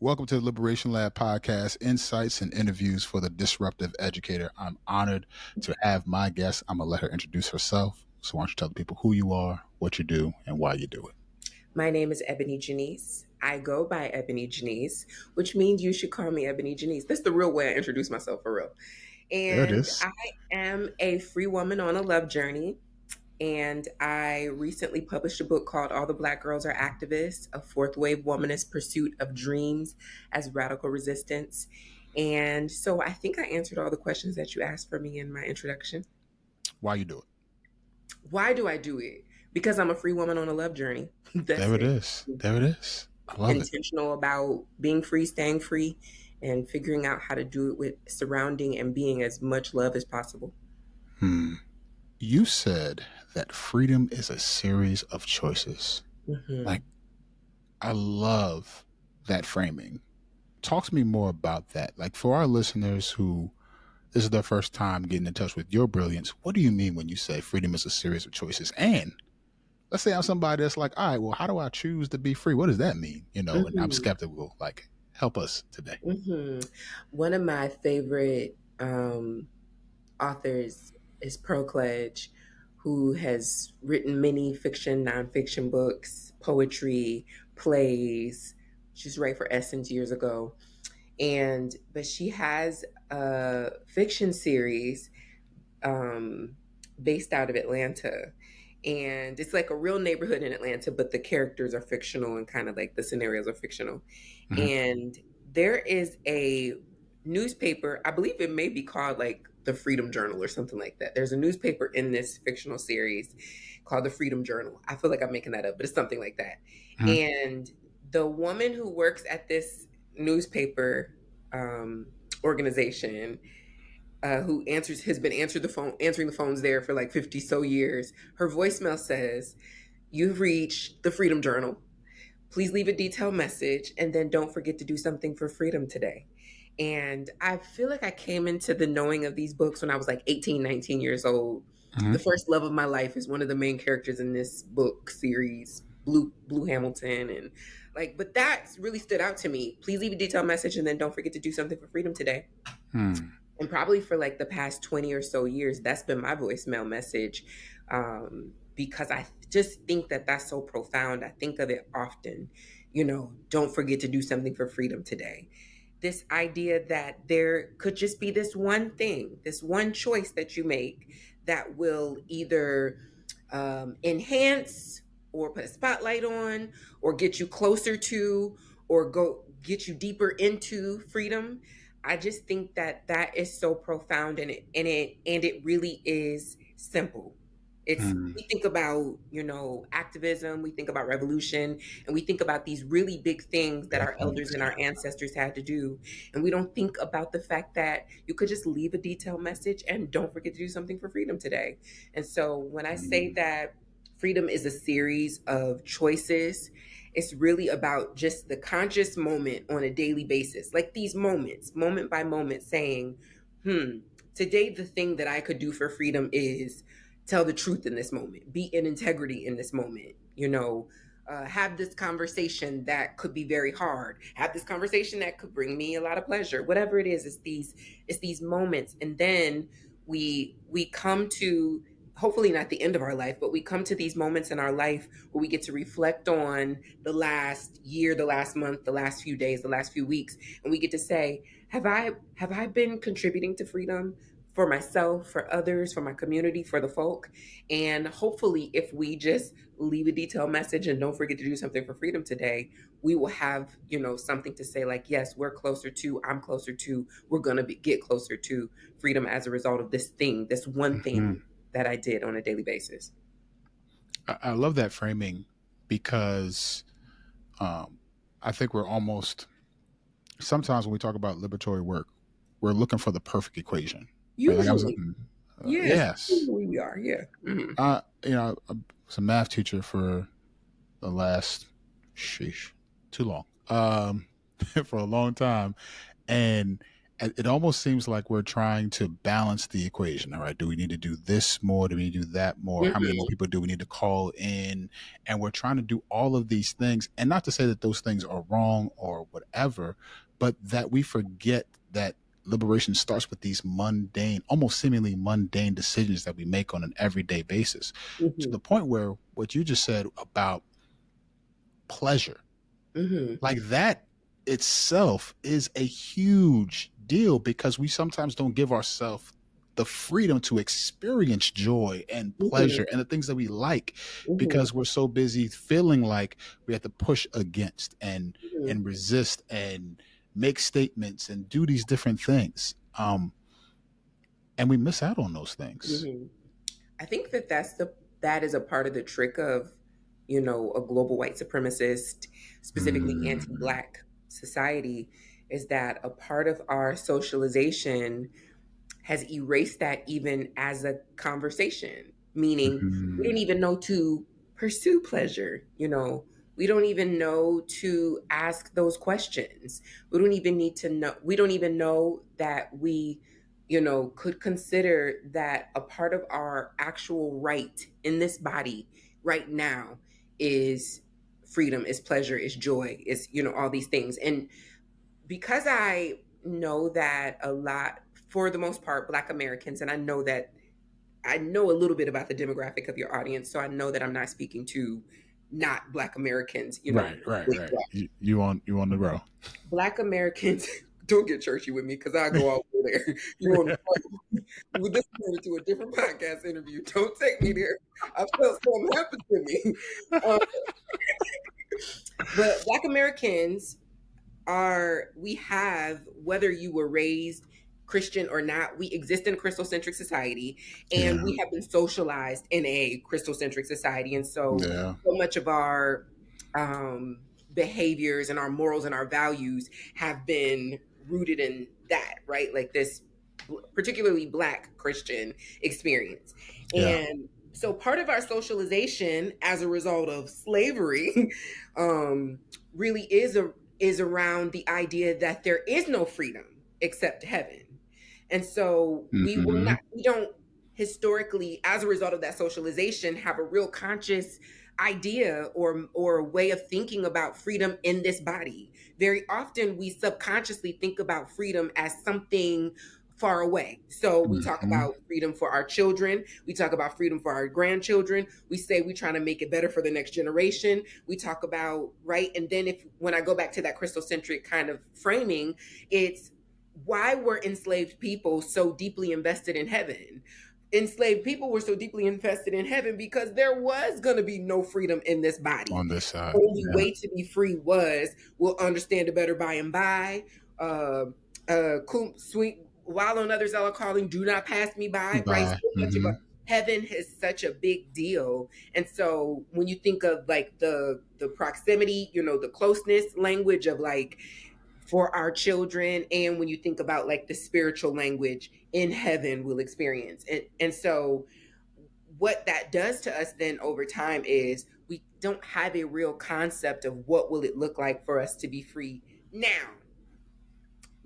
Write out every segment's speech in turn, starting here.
Welcome to the Liberation Lab podcast, insights and interviews for the disruptive educator. I'm honored to have my guest. I'm going to let her introduce herself. So why don't you tell the people who you are, what you do, and why you do it. My name is EbonyJanice. I go by EbonyJanice, which means you should call me EbonyJanice. That's the real way I introduce myself for real. There it And is. I am a free woman on a love journey. And I recently published a book called All the Black Girls Are Activists, a fourth wave womanist pursuit of dreams as radical resistance. And so I think I answered all the questions that you asked for me in my introduction. Why you do it. Why do I do it? Because I'm a free woman on a love journey. That's There it it. is. There it is. I love it. Intentional about being free, staying free, and figuring out how to do it with surrounding and being as much love as possible. You said that freedom is a series of choices. Mm-hmm. I love that framing. Talk to me more about that. Like for our listeners who this is their first time getting in touch with your brilliance, what do you mean when you say freedom is a series of choices? And let's say I'm somebody that's like, all right, well, how do I choose to be free? What does that mean? And I'm Mm-hmm. skeptical. Like, help us today. Mm-hmm. One of my favorite authors is Pearl Cledge, who has written many fiction, nonfiction books, poetry, plays. She's right for Essence years ago. But she has a fiction series um, based out of Atlanta. And it's like a real neighborhood in Atlanta, but the characters are fictional and kind of like the scenarios are fictional. Mm-hmm. And there is a newspaper, I believe it may be called like the Freedom Journal or something like that. There's a newspaper in this fictional series called the Freedom Journal. I feel like I'm making that up, but it's something like that. Mm-hmm. And the woman who works at this newspaper organization, who has been answering the phones there for like 50 so years. Her voicemail says, "You've reached the Freedom Journal. Please leave a detailed message and then don't forget to do something for freedom today." And I feel like I came into the knowing of these books when I was like 18, 19 years old. Mm-hmm. The first love of my life is one of the main characters in this book series, Blue Hamilton. And like, but that really stood out to me. Please leave a detailed message and then don't forget to do something for freedom today. And probably for like the past 20 or so years, that's been my voicemail message, because I just think that that's so profound. I think of it often, don't forget to do something for freedom today. This idea that there could just be this one thing, this one choice that you make that will either enhance or put a spotlight on or get you closer to or go get you deeper into freedom. I just think that that is so profound, and it really is simple. It's Mm-hmm. We think about, activism, we think about revolution, and we think about these really big things that our Definitely. elders and our ancestors had to do. And we don't think about the fact that you could just leave a detailed message and don't forget to do something for freedom today. And so when I say that freedom is a series of choices, it's really about just the conscious moment on a daily basis, like these moments, moment by moment, saying, today the thing that I could do for freedom is tell the truth in this moment, be in integrity in this moment, have this conversation that could be very hard, have this conversation that could bring me a lot of pleasure, whatever it is. It's these moments. And then we come to, hopefully not the end of our life, but we come to these moments in our life where we get to reflect on the last year, the last month, the last few days, the last few weeks, and we get to say, have I been contributing to freedom for myself, for others, for my community, for the folk? And hopefully, if we just leave a detailed message and don't forget to do something for freedom today, we will have, something to say like, yes, I'm closer to, we're going to get closer to freedom as a result of this thing, this one Mm-hmm. thing that I did on a daily basis. I love that framing because I think we're almost sometimes when we talk about liberatory work, we're looking for the perfect equation. Right? Like I was, Usually, yes, yes, usually we are. Yeah. Mhm. I was a math teacher for the last, sheesh, too long, for a long time, and it almost seems like we're trying to balance the equation. All right, do we need to do this more? Do we need to do that more? How many more Hmm. people do we need to call in? And we're trying to do all of these things. And not to say that those things are wrong or whatever, but that we forget that liberation starts with these mundane, almost seemingly mundane decisions that we make on an everyday basis, to Hmm. the point where what you just said about pleasure, Hmm. like that itself is a huge deal, because we sometimes don't give ourselves the freedom to experience joy and Hmm. pleasure and the things that we like, Hmm. because we're so busy feeling like we have to push against Hmm. and resist and make statements and do these different things, and we miss out on those things. Hmm. I think that that is a part of the trick of, a global white supremacist, specifically Mm, anti-black society, is that a part of our socialization has erased that even as a conversation, meaning we don't mhm. even know to pursue pleasure, we don't even know to ask those questions. We don't even know that we, could consider that a part of our actual right in this body right now is freedom, is pleasure, is joy, is, all these things. And because I know that a lot, for the most part, Black Americans, and I know a little bit about the demographic of your audience, so I know that I'm not speaking to not Black Americans, Right, right, right. You on the row. Black Americans. Don't get churchy with me because I go all over there. You want to? Well, this turned into a different podcast interview. Don't take me there. I felt something happen to me. Um, but Black Americans we have, whether you were raised Christian or not, we exist in a Christocentric society, and Yeah, we have been socialized in a Christocentric society. And yeah, so much of our behaviors and our morals and our values have been rooted in that, right? Like this particularly Black Christian experience. yeah. And so part of our socialization as a result of slavery um, really is around the idea that there is no freedom except heaven. And so Hmm. we don't historically, as a result of that socialization, have a real conscious idea or way of thinking about freedom in this body. Very often we subconsciously think about freedom as something far away. So we talk Hmm. about freedom for our children, we talk about freedom for our grandchildren, we say we're trying to make it better for the next generation, we talk about, right? And then if when I go back to that Christocentric kind of framing, it's why were enslaved people so deeply invested in heaven? Enslaved people were so deeply invested in heaven because there was going to be no freedom in this body. On this side. Only Yeah. way to be free was, we'll understand it better by and by. Sweet, while on others are calling, do not pass me by. Right? Bye. So much of Hmm. heaven is such a big deal, and so when you think of like the proximity, the closeness language of like for our children, and when you think about like the spiritual language in heaven we'll experience, and so what that does to us then over time is we don't have a real concept of what will it look like for us to be free now.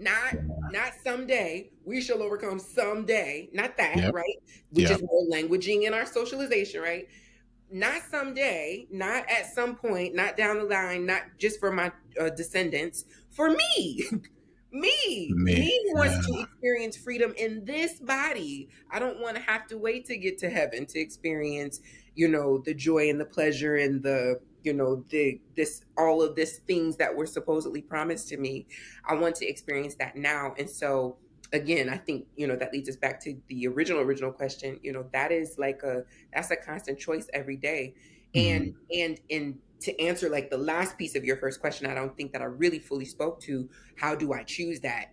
Not someday we shall overcome, someday, not that, Yep. right? Which is Yep. more languaging in our socialization, right? Not someday, not at some point, not down the line, not just for my descendants, for me. Me. Me wants to Yeah. experience freedom in this body. I don't want to have to wait to get to heaven to experience, the joy and the pleasure and the, the this all of this things that were supposedly promised to me. I want to experience that now. And so again, I think, that leads us back to the original question. That is like that's a constant choice every day. Mhm. And in to answer like the last piece of your first question, I don't think that I really fully spoke to how do I choose that?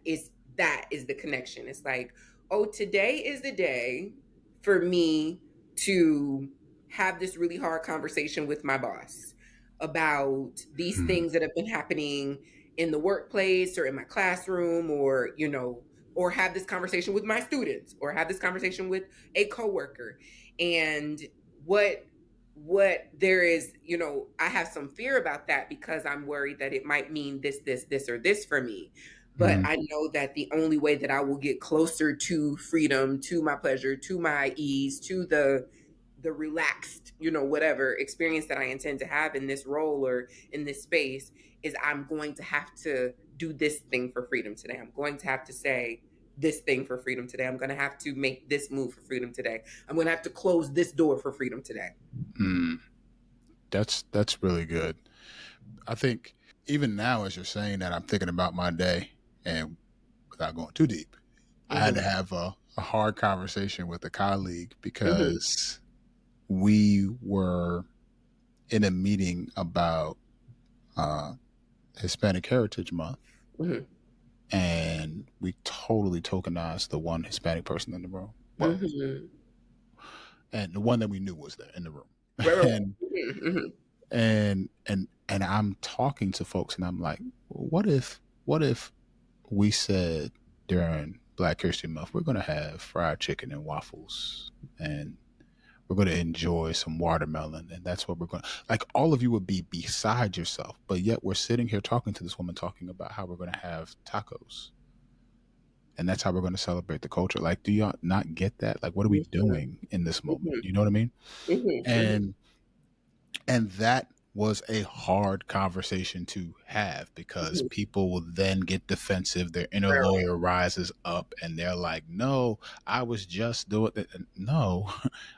That is the connection. It's like, oh, today is the day for me to have this really hard conversation with my boss about these Mhm. things that have been happening in the workplace or in my classroom, or or have this conversation with my students, or have this conversation with a coworker. And what there is, I have some fear about that because I'm worried that it might mean this or this for me. But I know that the only way that I will get closer to freedom, to my pleasure, to my ease, to the relaxed, whatever experience that I intend to have in this role or in this space is I'm going to have to do this thing for freedom today. I'm going to have to say this thing for freedom today. I'm going to have to make this move for freedom today. I'm going to have to close this door for freedom today. Mm, that's really good. I think even now, as you're saying that, I'm thinking about my day, and without going too deep, I had to Mm-hmm. have a hard conversation with a colleague Mm-hmm. because we were in a meeting about uh, Hispanic Heritage Month, Mm-hmm. and we totally tokenized the one Hispanic person in the room. Well, Mm-hmm. and the one that we knew was there in the room, Right, right, and right. Mm-hmm. and I'm talking to folks, and I'm like, what if we said during Black History Month we're going to have fried chicken and waffles, and we're going to enjoy some watermelon, and that's what we're going to like. All of you would be beside yourself, but yet we're sitting here talking to this woman talking about how we're going to have tacos, and that's how we're going to celebrate the culture. Like, do y'all not get that? Like, what are we Mm-hmm. doing in this moment? Mm-hmm. You know what I mean? Mm-hmm. And that was a hard conversation to have because Mm-hmm. people will then get defensive. Their inner Right, lawyer rises up and they're like, no, I was just doing it. No,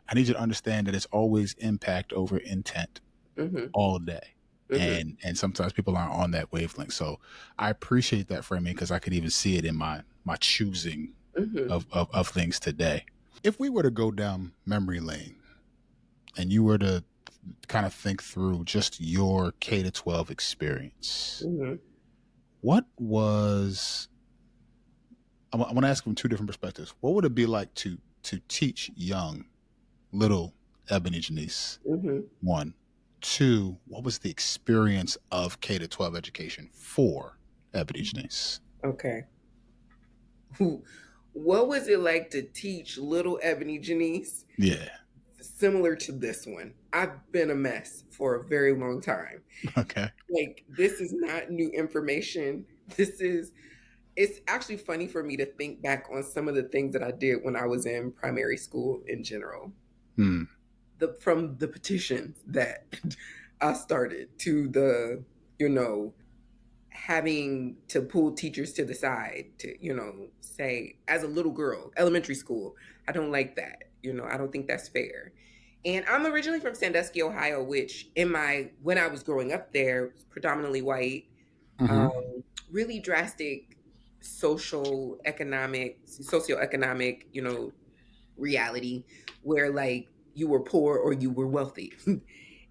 I need you to understand that it's always impact over intent right. Mm-hmm. all day. Mm-hmm. And sometimes people aren't on that wavelength. So I appreciate that framing because I could even see it in my choosing Mm-hmm. of things today. If we were to go down memory lane and you were to kind of think through just your K to 12 experience, Mm-hmm. what was, I want to ask from two different perspectives. What would it be like to teach young, little Ebony Janice? Mm-hmm. One. Two, what was the experience of K to 12 education for Ebony Janice? Okay. What was it like to teach little Ebony Janice? Yeah. Similar to this one. I've been a mess for a very long time. Okay. Like, this is not new information. It's actually funny for me to think back on some of the things that I did when I was in primary school in general. Hmm. From the petitions that I started to the, you know, having to pull teachers to the side to, say, as a little girl, elementary school, I don't like that. I don't think that's fair. And I'm originally from Sandusky, Ohio, which when I was growing up there, was predominantly white, Mm-hmm. um, really drastic socioeconomic, reality where like you were poor or you were wealthy. Mm.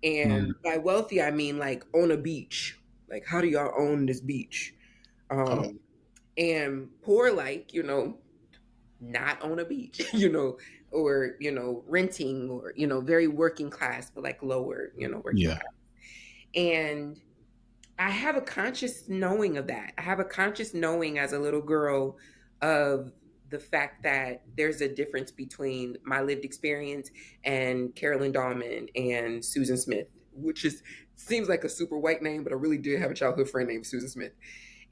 And by wealthy, I mean like own a beach. Like, how do y'all own this beach? Oh, Um, and poor, like, not on a beach, or, renting or, very working class, but like lower, working yeah. class. And I have a conscious knowing of that. I have a conscious knowing as a little girl of the fact that there's a difference between my lived experience and Carolyn Dahlman and Susan Smith, which seems like a super white name, but I really did have a childhood friend named Susan Smith.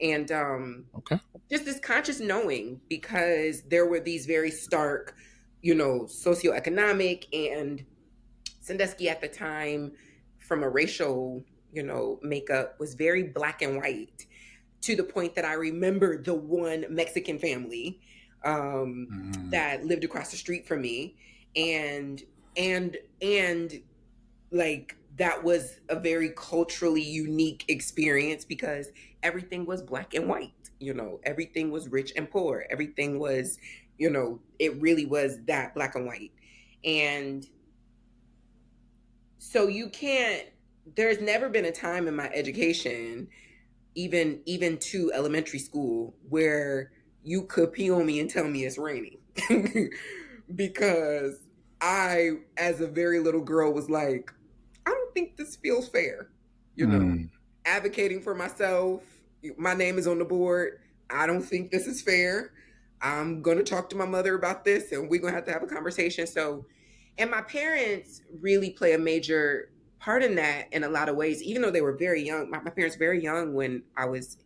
And Okay. just this conscious knowing, because there were these very stark, socioeconomic, and Sandusky at the time, from a racial, makeup, was very black and white, to the point that I remember the one Mexican family Mm. that lived across the street from me, and and like that was a very culturally unique experience because everything was black and white. Everything was rich and poor. Everything was, it really was that black and white. And so you can't, there's never been a time in my education, even to elementary school, where you could pee on me and tell me it's raining. Because I, as a very little girl, was like, I don't think this feels fair. You know, Mm. advocating for myself. My name is on the board. I don't think this is fair. I'm going to talk to my mother about this and we're going to have a conversation. So, and my parents really play a major part in that in a lot of ways, even though they were very young. My parents were very young when I was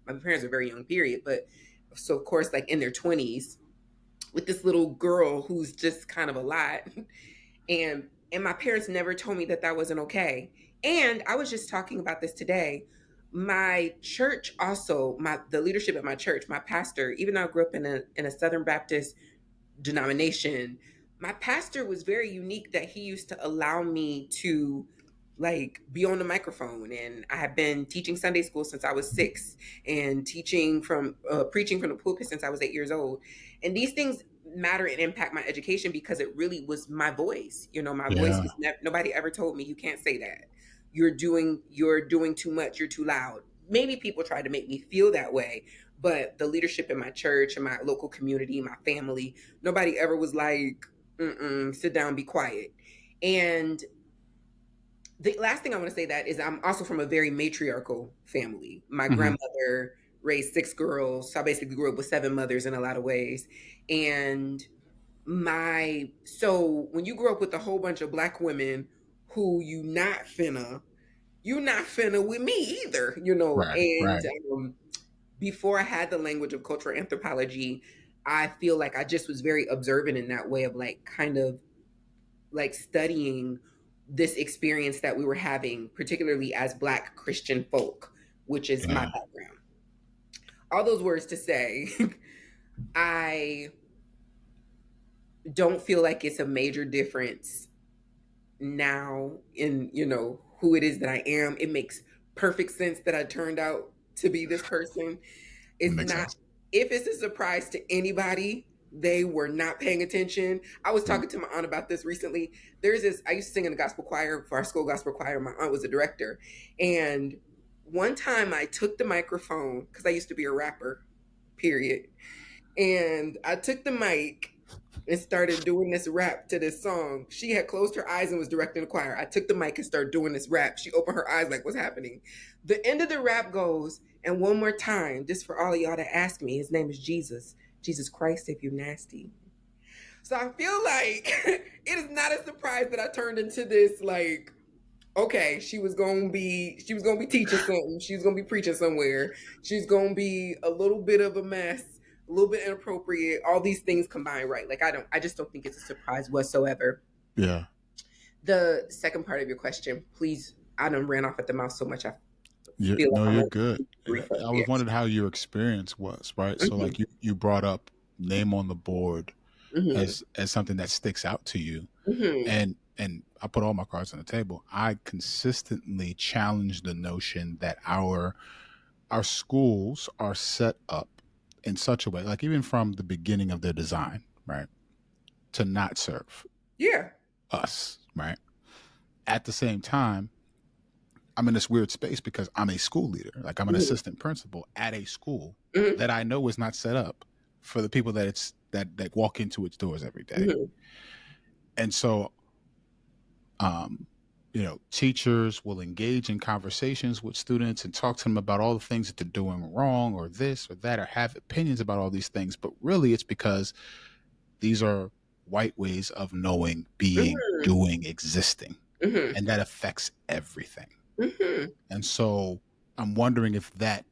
my parents are very young, period. But so of course, like in their 20s, with this little girl who's just kind of a lot. And my parents never told me that that wasn't okay. And I was just talking about this today. My church also, my the leadership at my church, my pastor, even though I grew up in a Southern Baptist denomination, my pastor was very unique that he used to allow me to like be on the microphone. And I have been teaching Sunday school since I was 6, and teaching from preaching from the pulpit since I was 8 years old. And these things matter and impact my education because it really was my voice. You know, my voice Yeah. was never, nobody ever told me you can't say that. You're doing too much, you're too loud. Maybe people tried to make me feel that way, but the leadership in my church and my local community, my family, nobody ever was like, mm-mm, sit down, be quiet. And the last thing I want to say that is I'm also from a very matriarchal family. My Hmm. grandmother raised 6 girls, so I basically grew up with 7 mothers in a lot of ways. And my so when you grow up with a whole bunch of black women who you not finna with me either, you know. Right. And Right. before I had the language of cultural anthropology, I feel like I just was very observant in that way of like kind of like studying this experience that we were having, particularly as Black Christian folk, which is my Yeah. background. All those words to say, I don't feel like it's a major difference now in, you know, who it is that I am. It makes perfect sense that I turned out to be this person. That It's makes not, sense. if it's a surprise to anybody, they were not paying attention. I was Mm. talking to my aunt about this recently. There's this, I used to sing in the gospel choir for our school gospel choir. My aunt was a director. And one time I took the microphone, because I used to be a rapper, period. And I took the mic and started doing this rap to this song. She had closed her eyes and was directing the choir. I took the mic and started doing this rap. She opened her eyes like, what's happening? The end of the rap goes, and one more time, just for all of y'all to ask me, his name is Jesus. Jesus Christ, if you nasty. So I feel like it is not a surprise that I turned into this like, okay, she was gonna be teaching something, she was gonna be preaching somewhere, she's gonna be a little bit of a mess, a little bit inappropriate, all these things combined, right? Like I just don't think it's a surprise whatsoever. Yeah. The second part of your question, please, I done ran off at the mouth so much I You feel like no, I'm you're gonna good. brief up. I Yeah. was wondering how your experience was, right? So Hmm. like you brought up name on the board Hmm. as something that sticks out to you. Hmm. And I put all my cards on the table. I consistently challenge the notion that our schools are set up in such a way, like even from the beginning of their design, right, to not serve Yeah. us, right? At the same time, I'm in this weird space because I'm a school leader, like I'm an Hmm. assistant principal at a school Hmm. that I know is not set up for the people that walk into its doors every day. Hmm. And so um, teachers will engage in conversations with students and talk to them about all the things that they're doing wrong or this or that, or have opinions about all these things. But really, it's because these are white ways of knowing, being, Hmm. doing, existing, Hmm. and that affects everything. Hmm. And so I'm wondering if that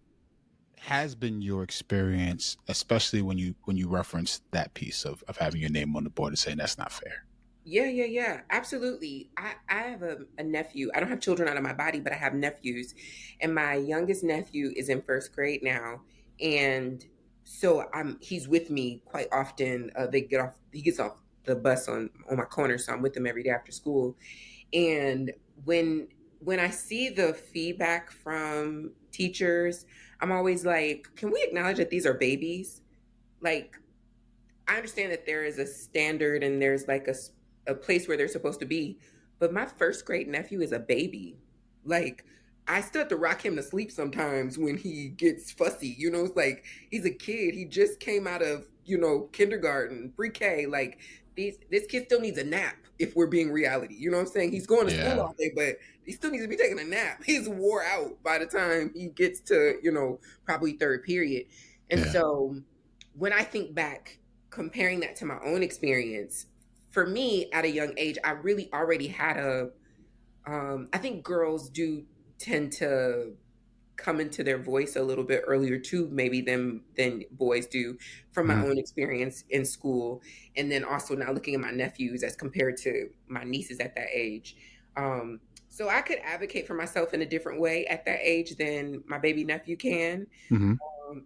has been your experience, especially when you reference that piece of having your name on the board and saying that's not fair. Yeah, yeah, yeah, absolutely. I have a nephew. I don't have children out of my body, but I have nephews. And my youngest nephew is in first grade now. And so he's with me quite often. He gets off the bus on my corner, so I'm with him every day after school. And when I see the feedback from teachers, I'm always like, can we acknowledge that these are babies? Like, I understand that there is a standard and there's like a place where they're supposed to be, but my first grade nephew is a baby. Like, I still have to rock him to sleep sometimes when he gets fussy. You know, it's like he's a kid. He just came out of, you know, kindergarten, pre-K. Like this kid still needs a nap if we're being reality. You know what I'm saying? He's going to school Yeah, all day, but he still needs to be taking a nap. He's wore out by the time he gets to, you know, probably third period. And yeah, so when I think back, comparing that to my own experience, for me at a young age, I really already had I think girls do tend to come into their voice a little bit earlier too, maybe than boys do, from my Mhm. own experience in school, and then also now looking at my nephews as compared to my nieces at that age. So I could advocate for myself in a different way at that age than my baby nephew can. Mhm.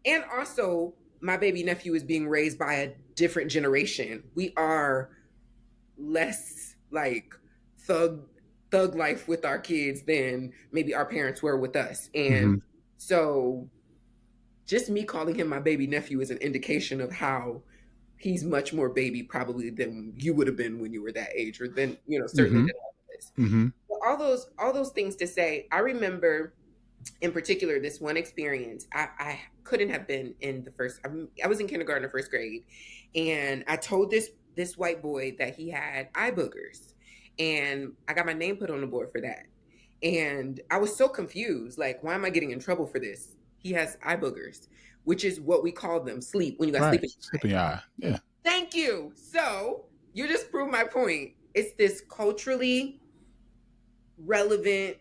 And also, my baby nephew is being raised by a different generation. We are less like thug thug life with our kids than maybe our parents were with us. And Mhm. so just me calling him my baby nephew is an indication of how he's much more baby probably than you would have been when you were that age, or than, certainly Mhm. than I was. Mhm. But all those things to say, I remember in particular this one experience. I couldn't have been in the first. I was in kindergarten or first grade, and I told this white boy that he had eye boogers, and I got my name put on the board for that. And I was so confused, like, why am I getting in trouble for this? He has eye boogers, which is what we call them, sleep, when you got sleep Right. in your Sleep eye. in your eye. Yeah. Thank you. So you just proved my point. It's this culturally relevant,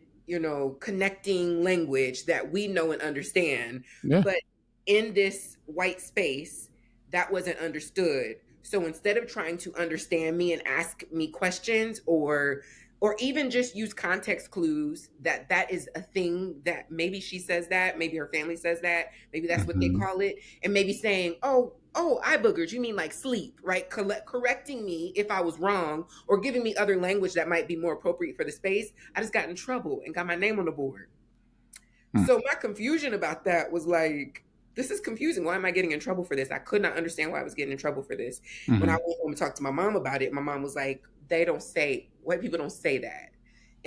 connecting language that we know and understand. Yeah. But in this white space, that wasn't understood. So instead of trying to understand me and ask me questions, or even just use context clues, that is a thing, that maybe she says that, maybe her family says that, maybe that's what they Mhm. call it, and maybe saying, oh, eye boogers, you mean like sleep, right? Correcting me if I was wrong, or giving me other language that might be more appropriate for the space. I just got in trouble and got my name on the board. Mm. So my confusion about that was like, this is confusing. Why am I getting in trouble for this? I could not understand why I was getting in trouble for this. When I Mhm. went home and talked to my mom about it, my mom was like, they don't say, white people don't say that.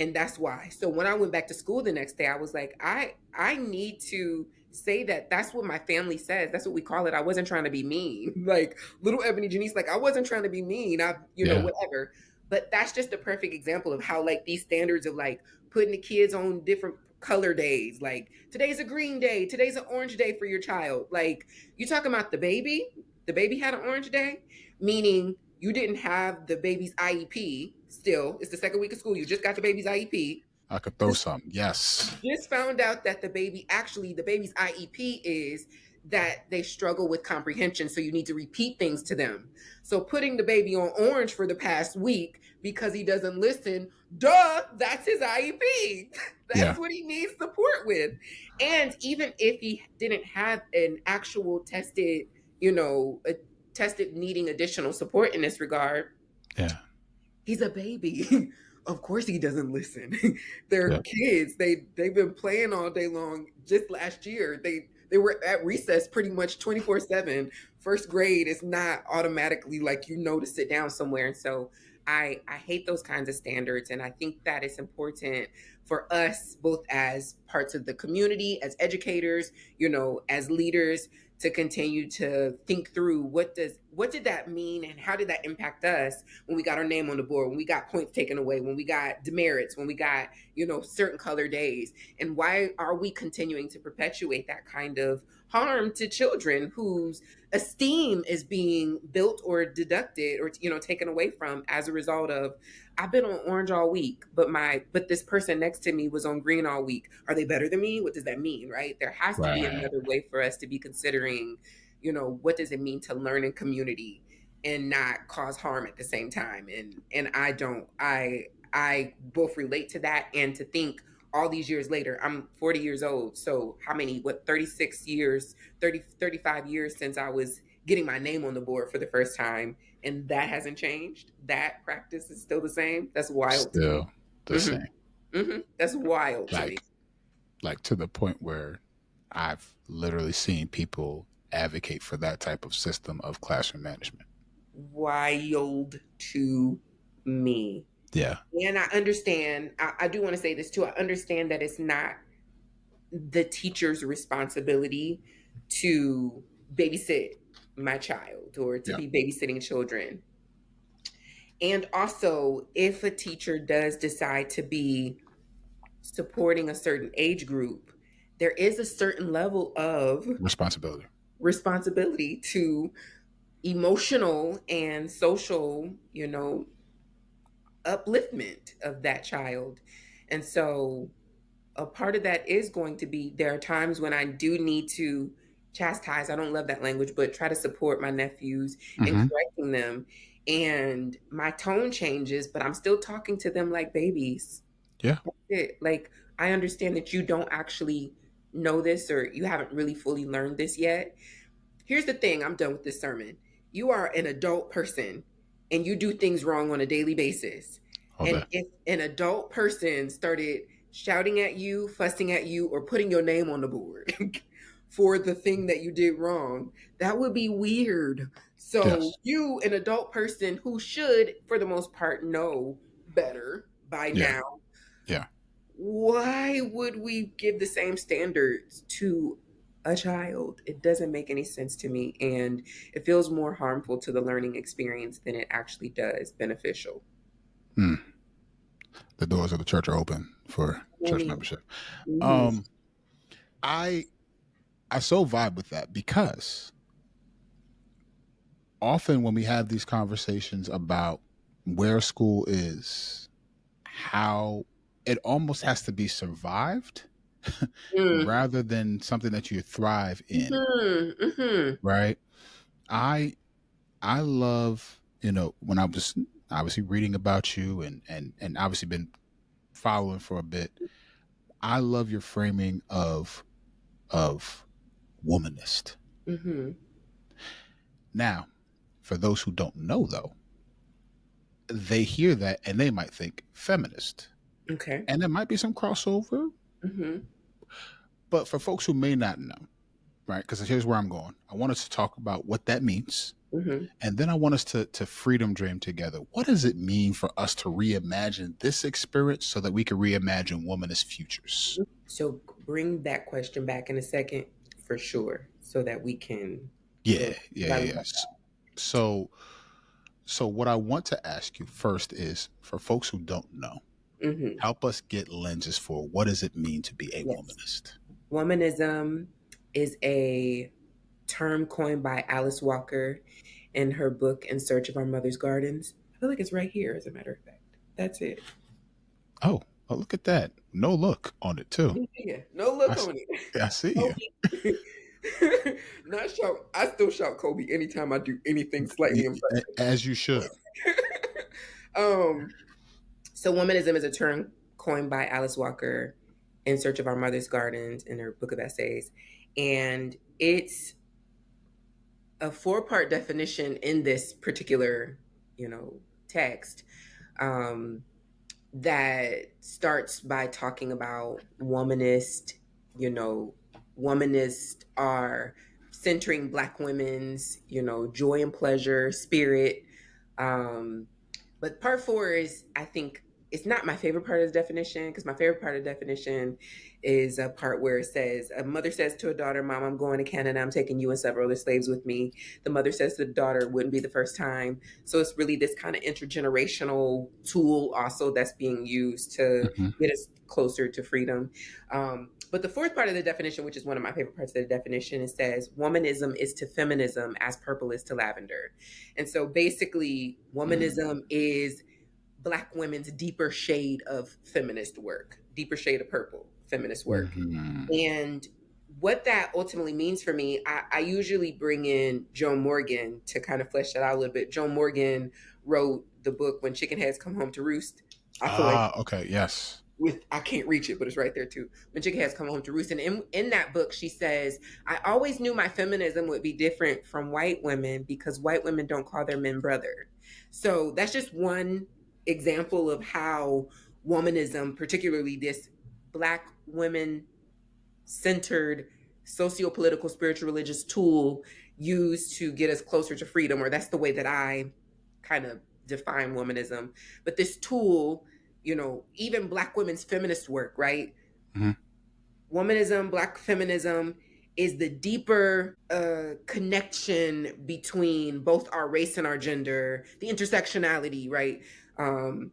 And that's why. So when I went back to school the next day, I was like, I need to say that that's what my family says. That's what we call it. I wasn't trying to be mean. Like little EbonyJanice, like I wasn't trying to be mean. Yeah. Whatever. But that's just a perfect example of how like these standards of like putting the kids on different color days. Like today's a green day, today's an orange day for your child. Like you talking about the baby? The baby had an orange day, meaning you didn't have the baby's IEP still. It's the second week of school. You just got the baby's IEP. I could throw something. Yes. Just found out that the baby's IEP is that they struggle with comprehension. So you need to repeat things to them. So putting the baby on orange for the past week because he doesn't listen, duh, that's his IEP. Yeah. That's what he needs support with. And even if he didn't have an actual a tested needing additional support in this regard, Yeah. he's a baby. Of course he doesn't listen. They're Yeah. kids. They've been playing all day long. Just last year, they were at recess pretty much 24/7. First grade is not automatically like to sit down somewhere. And so I hate those kinds of standards, and I think that it's important for us both as parts of the community, as educators, as leaders, to continue to think through what did that mean and how did that impact us when we got our name on the board, when we got points taken away, when we got demerits, when we got certain color days, and why are we continuing to perpetuate that kind of harm to children whose esteem is being built or deducted or taken away from as a result of, I've been on orange all week, but this person next to me was on green all week. Are they better than me? What does that mean, right? There has to be Right. another way for us to be considering, what does it mean to learn in community and not cause harm at the same time. And I both relate to that and to think all these years later, I'm 40 years old. So how many, 36 years, 35 years since I was getting my name on the board for the first time, and that hasn't changed. That practice is still the same. That's wild to me. Still the same. That's wild to me. Like to the point where I've literally seen people advocate for that type of system of classroom management. Wild to me. Yeah. And I understand, I do want to say this too. I understand that it's not the teacher's responsibility to babysit my child or to Yeah. be babysitting children. And also, if a teacher does decide to be supporting a certain age group, there is a certain level of Responsibility. responsibility to emotional and social, upliftment of that child. And so a part of that is going to be there are times when I do need to chastise. I don't love that language, but try to support my nephews and Hmm. correcting them. And my tone changes, but I'm still talking to them like babies. Yeah. That's it. Like, I understand that you don't actually know this or you haven't really fully learned this yet. Here's the thing, I'm done with this sermon. You are an adult person and you do things wrong on a daily basis. All And day. if an adult person started shouting at you, fussing at you, or putting your name on the board for the thing that you did wrong, that would be weird. So, Yes. you, an adult person who should, for the most part, know better by Yeah. now, Yeah. why would we give the same standards to a child? It doesn't make any sense to me. And it feels more harmful to the learning experience than it actually does beneficial. Hmm. The doors of the church are open for church Many. membership. Mhm. Um, I I so vibe with that because often when we have these conversations about where school is, how it almost has to be survived Mm. rather than something that you thrive in, Mhm. Mhm. right? I I love, when I was obviously reading about you and obviously been following for a bit. I love your framing of womanist. Mhm. Now, for those who don't know though, they hear that and they might think feminist. Okay. And there might be some crossover, Mhm. but for folks who may not know, right? Because here's where I'm going. I want us to talk about what that means. Mhm. And then I want us to freedom dream together. What does it mean for us to reimagine this experience so that we can reimagine womanist futures? So bring that question back in a second for sure so that we can Yeah, go. yeah, 'Cause I yeah, love yeah. that. So, so what I want to ask you first is for folks who don't know, Mhm. help us get lenses for what does it mean to be a Yes. womanist? Womanism is a term coined by Alice Walker in her book In Search of Our Mother's Gardens. I feel like it's right here, as a matter of fact. That's it. Oh, well, look at that. No look on it too. Yeah, no I, look s- on it. I see you. Kobe. Not shout. I still shout Kobe anytime I do anything slightly impressive. As you should. um, so womanism is a term coined by Alice Walker in Search of Our Mother's Gardens in her book of essays. And it's a four-part definition in this particular, text. Um, that starts by talking about womanist, you know, womanists are centering Black women's, joy and pleasure, spirit. Um, but part four is, I think, it's not my favorite part of the definition because my favorite part of the definition is a part where it says, a mother says to a daughter, Mom, I'm going to Canada. I'm taking you and several other slaves with me. The mother says to the daughter, it wouldn't be the first time. So it's really this kind of intergenerational tool also that's being used to Hmm. get us closer to freedom. But the fourth part of the definition, which is one of my favorite parts of the definition, it says, womanism is to feminism as purple is to lavender. And so basically, womanism is Black women's deeper shade of feminist work, deeper shade of purple feminist work. Hmm. And what that ultimately means for me, I usually bring in Joan Morgan to kind of flesh that out a little bit. Joan Morgan wrote the book When Chicken Heads Come Home to Roost. I feel like Ah, okay. Yes. I can't reach it, but it's right there too. When Chicken Has Come Home to Roost. And in that book, she says, I always knew my feminism would be different from white women because white women don't call their men brother. So that's just one example of how womanism, particularly this Black women centered socio-political spiritual religious tool used to get us closer to freedom, or that's the way that I kind of define womanism. But this tool, even Black women's feminist work, right? Hmm. Womanism, Black feminism is the deeper connection between both our race and our gender, the intersectionality, right? um,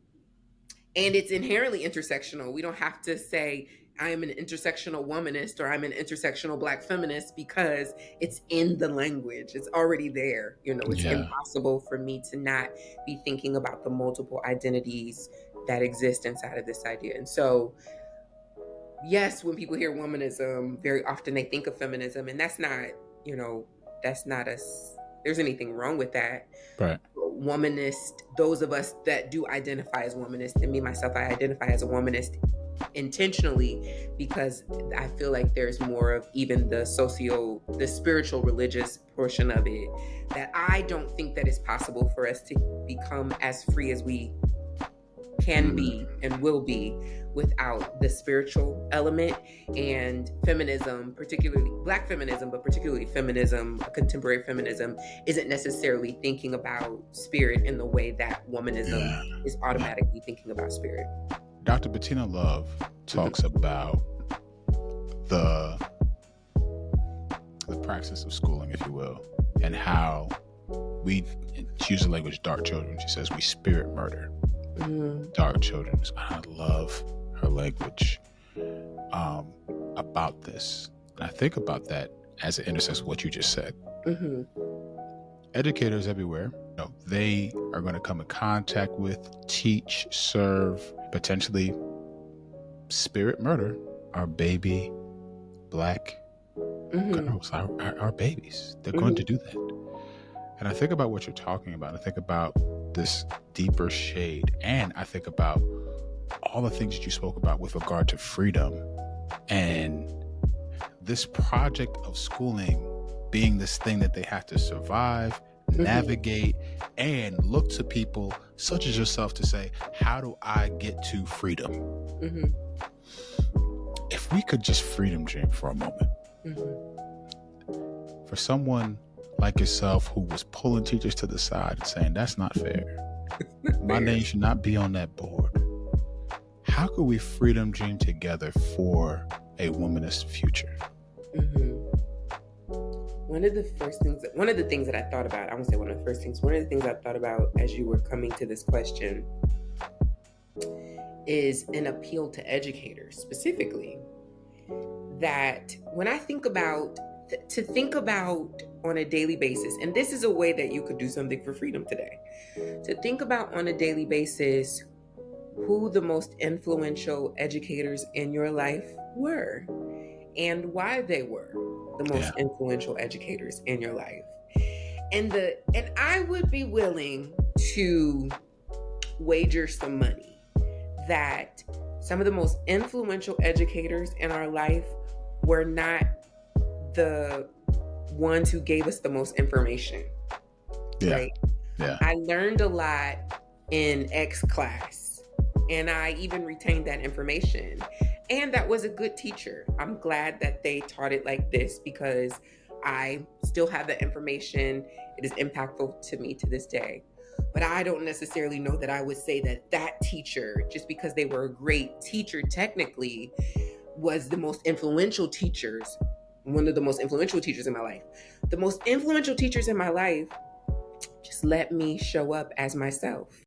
and it's inherently intersectional. We don't have to say I am an intersectional womanist or I'm an intersectional Black feminist because it's in the language. It's already there. It's Yeah. impossible for me to not be thinking about the multiple identities that exist inside of this idea. And so yes, when people hear womanism, very often they think of feminism, and that's not, that's not us. There's anything wrong with that. Right. Womanist, those of us that do identify as womanist, and me myself, I identify as a womanist intentionally because I feel like there's more of even the spiritual, religious portion of it that I don't think that it's possible for us to become as free as we can be and will be without the spiritual element. And feminism, particularly Black feminism, but particularly feminism, contemporary feminism, isn't necessarily thinking about spirit in the way that womanism is automatically thinking about spirit. Dr. Bettina Love talks about the praxis of schooling, if you will, and how she uses the language dark children. She says we spirit murder dark children. I love her language about this. And I think about that as it intersects with what you just said. Educators everywhere, they are going to come in contact with, teach, serve, potentially spirit murder our baby Black girls, our babies. They're going to do that. And I think about what you're talking about. I think about this deeper shade. And I think about all the things that you spoke about with regard to freedom and this project of schooling being this thing that they have to survive, navigate, and look to people such as yourself to say, how do I get to freedom? If we could just freedom dream for a moment. For someone like yourself who was pulling teachers to the side and saying, that's not fair. My name should not be on that board. How could we freedom dream together for a womanist future? One of the things that I thought about, I won't say one of the first things, one of the things I thought about as you were coming to this question is an appeal to educators specifically. That when I think about, to think about on a daily basis, and this is a way that you could do something for freedom today, to think about on a daily basis who the most influential educators in your life were and why they were the most influential educators in your life. And I would be willing to wager some money that some of the most influential educators in our life were not the ones who gave us the most information. Right? I learned a lot in X class, and I even retained that information. And that was a good teacher. I'm glad that they taught it like this because I still have that information. It is impactful to me to this day. But I don't necessarily know that I would say that teacher, just because they were a great teacher technically, was the most influential teachers, one of the most influential teachers in my life. The most influential teachers in my life just let me show up as myself.